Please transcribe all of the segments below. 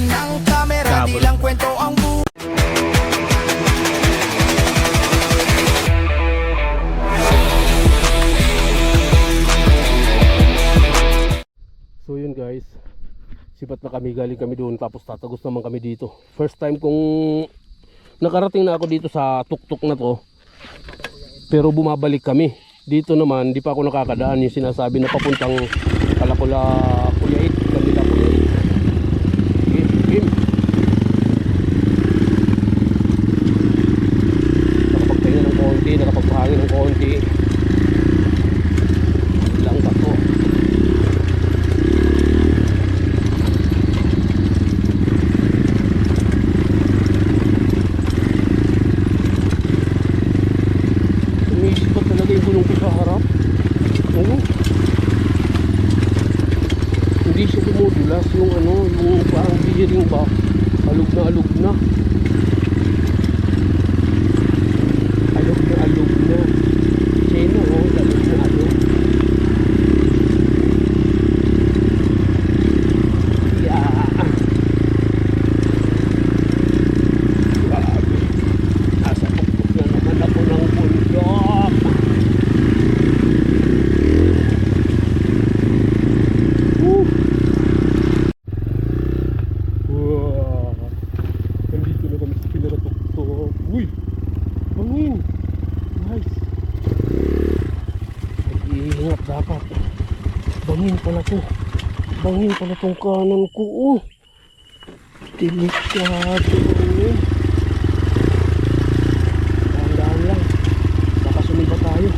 ng kamera, di lang kwento ang buhay. So yun guys, sipat na kami, galing kami doon tapos tatagos naman kami dito. First time kong nakarating na ako dito sa tuktok na to, pero bumabalik kami. Dito naman, di pa ako nakakadaan yung sinasabi na papuntang Kalakula Puyait, Kanila Puyait. Game. Nakapagpahinga ng konti, nakapagpahangin ng konti. Lang ba to? Umisip pa talaga yung gulong ko sa harap. Oo. Hindi siya dumudulas yung yung parang bearing ba, alog na alog na sino alog na alog. Grabe, nasa tuktok na naman ako ng bundok. Nandito na kami sa pinaratuktok. Uy! Bangin! Nice! Mag-iingat dapat. Bangin pala to. Bangin pala tong kanan ko. Oh! Delikado. Dahan-dahan lang. Baka sumiba tayo.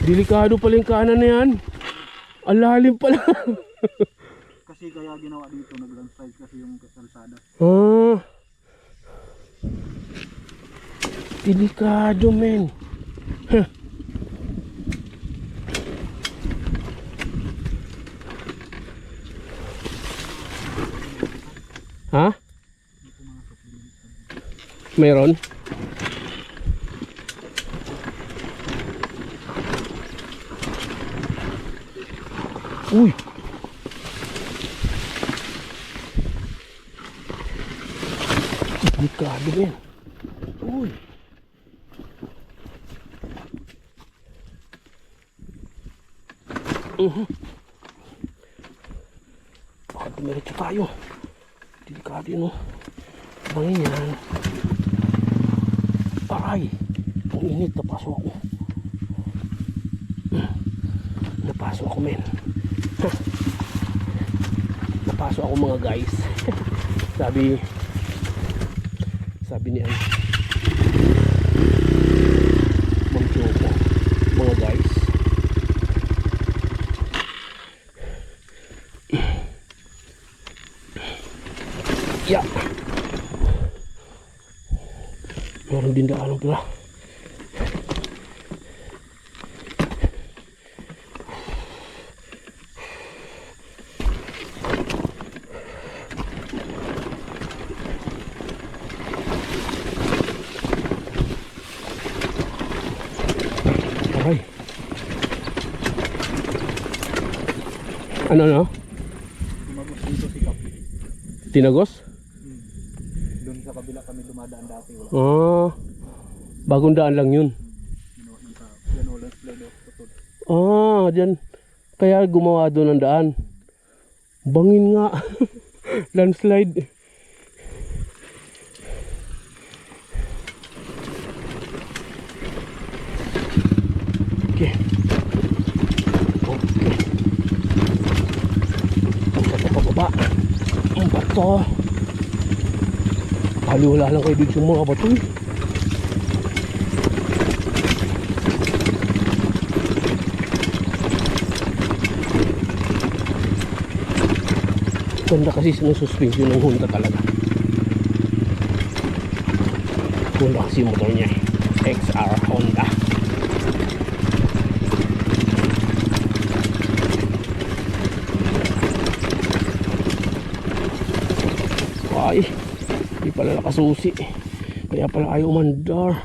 Delikado pala yung kanan na yan. Ang lalim pala. Kasi kaya ginawa dito, nag-landslide kasi yung kalsada. Ah. Delikado men. Huh. Ha? Meron? Uy! Delikado yan. Uy! Baka dumiretso tayo. Delikado yun, oh. Bangin yan. Aray! Ang init, napasok ako. Napasok ako men. Napasok ako mga guys. sabi ni Mang Choco, mga guys, yeah, meron din daanan pala. Ay. Ano? Tumagos dito si Kap. Tinagos? Doon sa kabila kami dumadaan dati. Wala. Ah, bagong daan lang yun. Ginawa ng sa yan, landslide of tutod. Ah, dyan. Kaya gumawa doon ng daan. Bangin nga. Landslide. Okay. Pababa. Ang bato. Haliwala lang kayo dito sa mga bato. Ganda kasi sinususpension ng Honda talaga. Honda kasi motor niya. XR Honda. Ay, di pala nakasusi. Kaya pala ayaw umandar.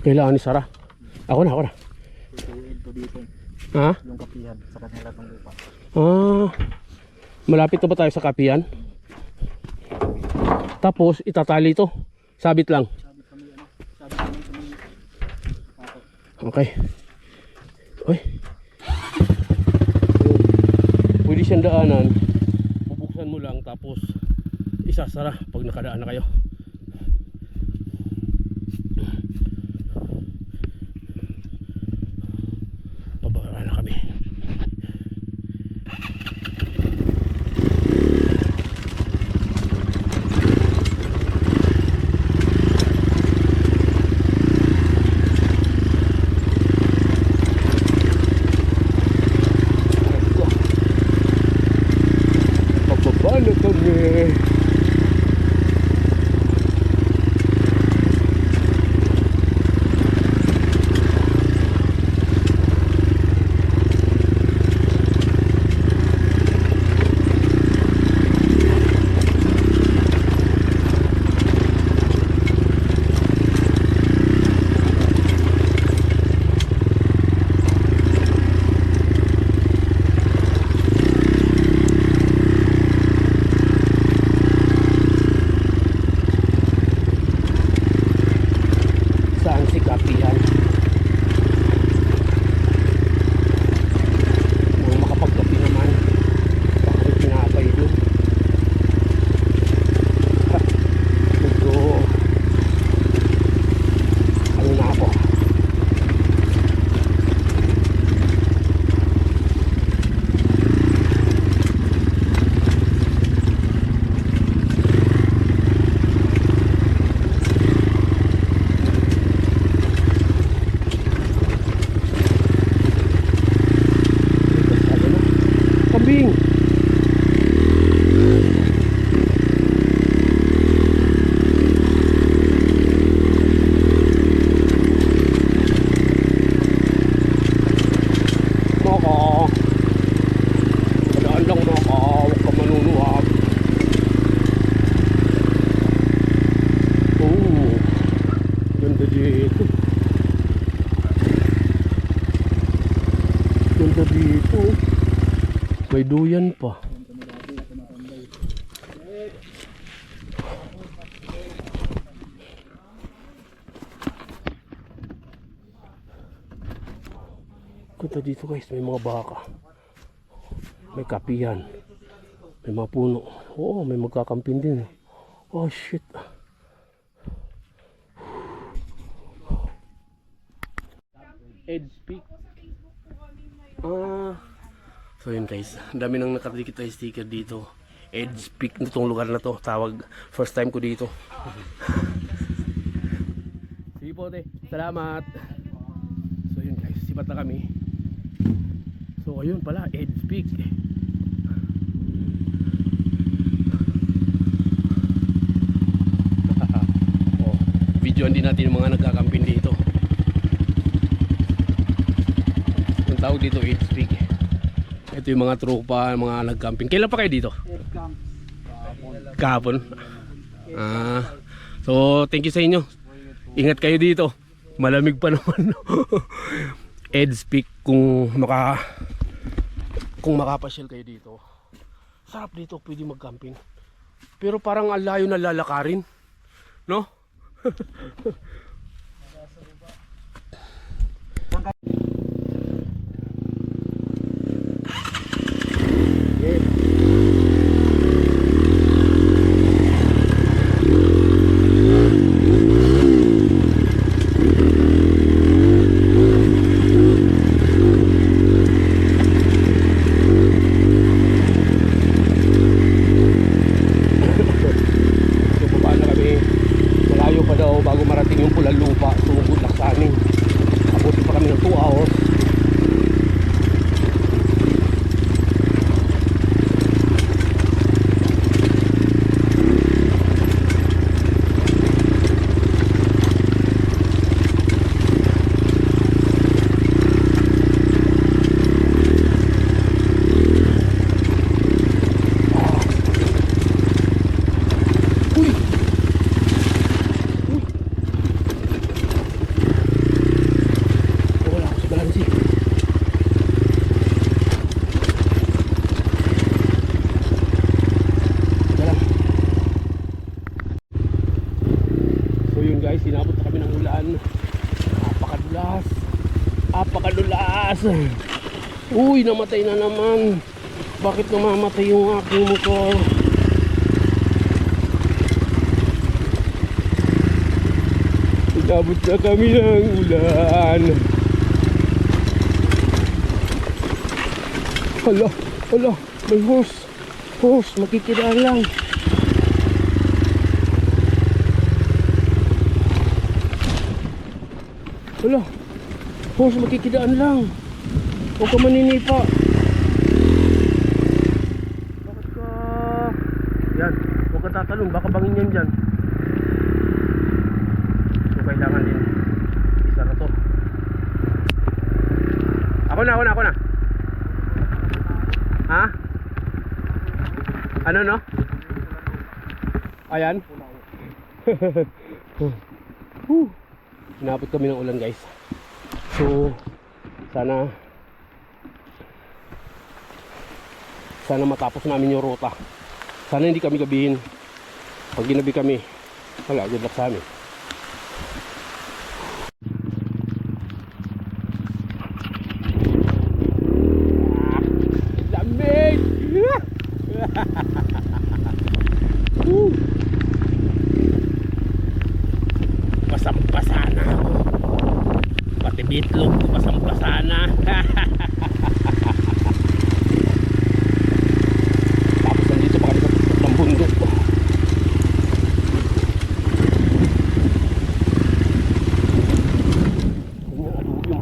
Kailangan ni Sarah. Ako na. Tutuin to dito. Ha? Yung kapihan sa kanila ng lupa. Ah, malapit na ba tayo sa kapiyan? Tapos itatali ito. Sabit lang. Sabi kami ano, sabi kami ako. Okay. Uy. Pwede siyang daanan. Bubuksan mo lang tapos isasara pag nakadaan na kayo. Pababa na kami. Pababa na kami. Saan si kapihan? Nang makapagkapi naman. Baka may pinapay doon. Medyo ano na ako. Kambing. Moko. Padaan lang moko. Huwag ka manunuwag. Oh, ganda dito. Ganda dito. May duyan pa. Ganda dito guys, may mga baka. May kapihan. May mga puno. Oo, may magkakampin din. Oh shit. Edge Peak. So yun guys, ang dami nang nakadikit na sticker dito. Edge Peak nitong lugar na to. Tawag, first time ko dito. Sige po te, salamat. So yun guys, sipat na kami. So ayun pala, Edge Peak. Oh, videoan din natin yung mga nagkakampin dito. Yung tawag dito, Edge Peak. Ito yung mga tropa, mga nag-camping. Kailan pa kayo dito? Kahapon. So thank you sa inyo. Ingat kayo dito. Malamig pa naman. Edge Peak kung makapasyal kayo dito. Sarap dito, pwede mag-camping. Pero parang ang layo na lalakarin. No? bago marating yung pula bukas. Uy, namatay na naman. Bakit namamatay yung aking motor? Inabot na kami ng ulan. Hala, hala, may horse. Horse, makikiraan lang. Hala, horse, makikidaan lang. Huwag ka maninipa. Bakit ka... Yan, huwag ka tatalon. Baka bangin yan dyan. So, kailangan din isa na to. Ako na. Ha? Ano no? Ayan. Inabot kami ng ulan guys. So sana matapos namin yung ruta. Sana hindi kami gabihin. Pag ginabi kami, wala, good luck sa amin. Lamig! Pasampasana ako. Pati bitlog, pasampasana. Tapos nandito pa kami sa ng bundok. Ganyan adobe.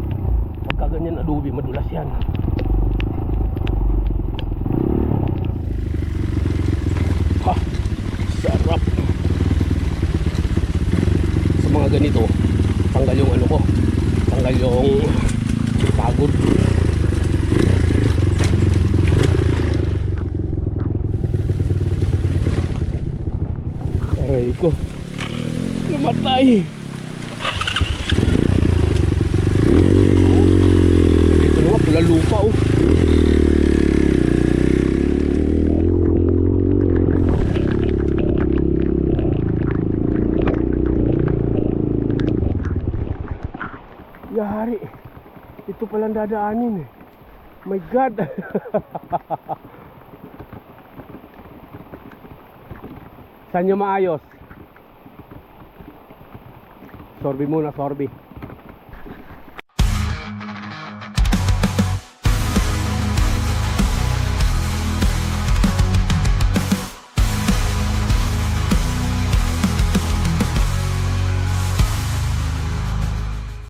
Pagka ganyan adobe, madulas yan. Ha, sarap. Sa mga ganito, tanggal yung ano ko, tanggal yung pagod. Aray ko, namatay. Dito naman, pula lupa oh. Yari, ito palang dadaanin eh. My God. Saan nyo maayos? Sorbi muna, sorbi.